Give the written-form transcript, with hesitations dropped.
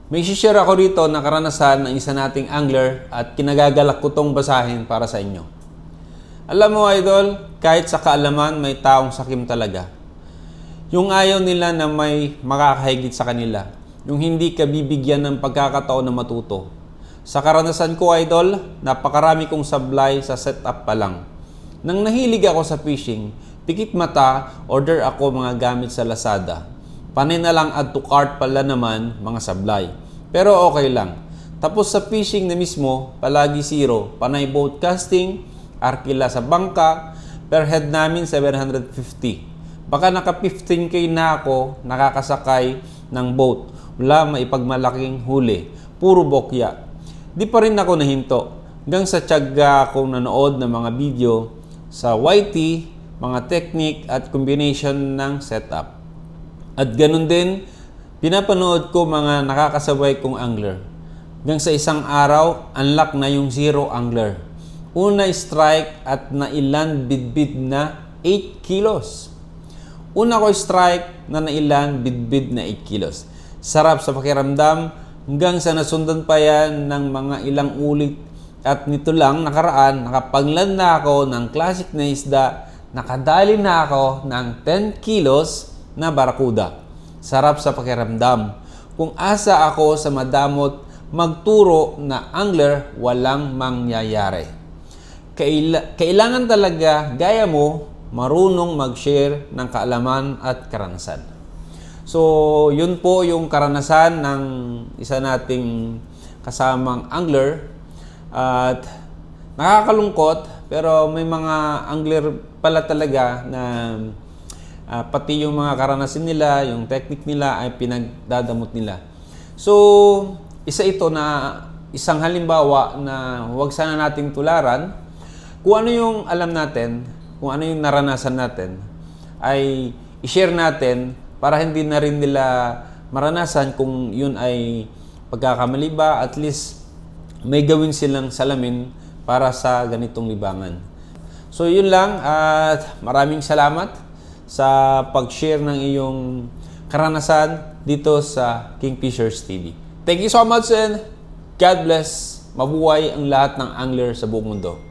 May share ako rito na karanasan ng isa nating angler at kinagagalak ko tong basahin para sa inyo. Alam mo idol, kahit sa kaalaman may taong sakim talaga. Yung ayaw nila na may makakahigit sa kanila. Yung hindi ka bibigyan ng pagkakataon na matuto. Sa karanasan ko idol, napakarami kong sablay sa setup pa lang. Nang nahilig ako sa fishing, pikit mata, order ako mga gamit sa Lazada. Panay na lang add to cart pala naman mga sablay. Pero okay lang. Tapos sa fishing na mismo, palagi zero. Panay boat casting, arkila sa bangka, per head namin 750. Baka naka 15k na ako nakakasakay ng boat. Wala maipagmalaking huli. Puro bokya. Di pa rin ako nahinto. Hanggang sa tiyaga akong nanood ng mga video sa YT, mga technique at combination ng setup. At ganun din, pinapanood ko mga nakakasabay kong angler. Hanggang sa isang araw, unlock na yung zero angler. Una strike at nailan bidbid na 8 kilos. Una ko strike na nailan bidbid na 8 kilos. Sarap sa pakiramdam hanggang sa nasundan pa yan ng mga ilang ulit. At nito lang nakaraan, nakapaglan na ako ng classic na isda, nakadali na ako ng 10 kilos na barakuda. Sarap sa pakiramdam. Kung asa ako sa madamot magturo na angler, walang mangyayari. Kailangan talaga gaya mo marunong mag-share ng kaalaman at karanasan. So, yun po yung karanasan ng isa nating kasamang angler. At nakakalungkot, pero may mga angler pala talaga na pati yung mga karanasan nila, yung technique nila ay pinagdadamot nila. So, isa ito na isang halimbawa na huwag sana nating tularan. Kung ano yung alam natin, kung ano yung naranasan natin, ay i-share natin para hindi na rin nila maranasan kung yun ay pagkakamali ba, at least may gawin silang salamin para sa ganitong libangan. So yun lang, at maraming salamat sa pag-share ng iyong karanasan dito sa Kingfishers TV. Thank you so much and God bless. Mabuhay ang lahat ng angler sa buong mundo.